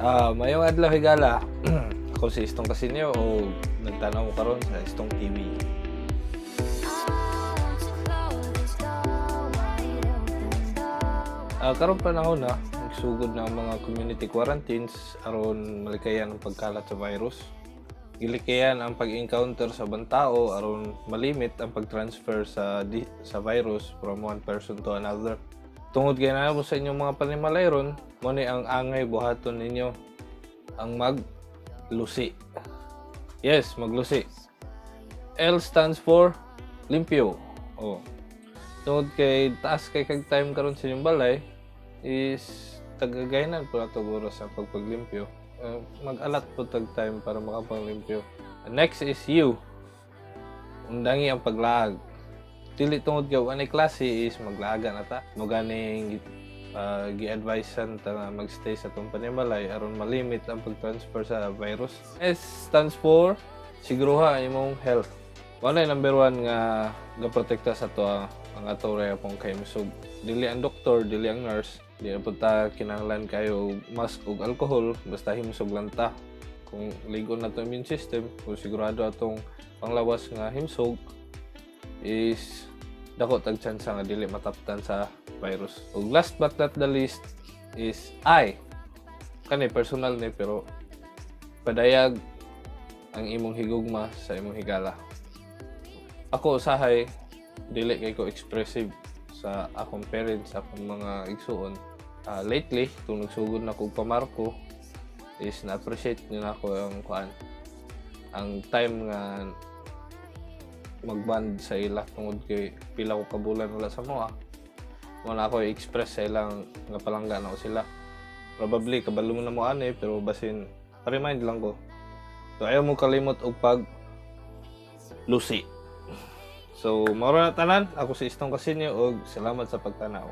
Mayong adlaw higala. Ako si Istong Kasinyo o nagtanaw ko karon sa Istong TV. Karon panahon na nagsugod na ang mga community quarantines aron malikayan ang pagkalat sa virus. Gilikayan ang pag-encounter sa bantao aron malimit ang pag-transfer sa virus from one person to another. Tungod kay na mo sa inyong mga panimalay ron, mo ni ang angay buhaton ninyo ang maglusi. Yes, maglusi. L stands for limpyo. Oh. Tungod kay taas kay kag time karon sa inyong balay is tagagaynan po nato guro sa pagpaglimpyo. Mag-alat po tag time para makapanglimpyo. Next is you. Undangi ang paglaag. Dili tungod kay ani klase is maglaga na ta. Mo ganing gi-advisean ta nga magstay sa tong panimalay aron malimit ang pag-transfer sa virus. S stands for siguruha imong health. Wala number 1 nga gaprotekta sa to ang ato ray pong kay misug. Dili ang doktor, dili ang nurse, di na po ta kinahanglan kayo mask ug alcohol basta himsog lang ta. Kung ligo na to immune system, kung sigurado atong panglawas nga himsog is dako tag chance nga dili mataptan sa virus. Ug last but not the least is I. Kani personal ni pero padayag ang imong higugma sa imong higala. Ako usahay dili kay ko expressive sa akong parents, akong mga igsuon. Lately, kung nagsugod na kong pamarko, is na-appreciate nila ako ang time nga magband sa ila tungod kay pila ko kabulan wala sa mga. Muna ako i-express sa ilang nga palangga na ko sila. Probably, kabalo mo na mo ani, pero basin, pa-remind lang ko. So, ayaw mo kalimot og pag-lusi. So, maura na tanan. Ako si Istong Kasinyo og salamat sa pagtanaw.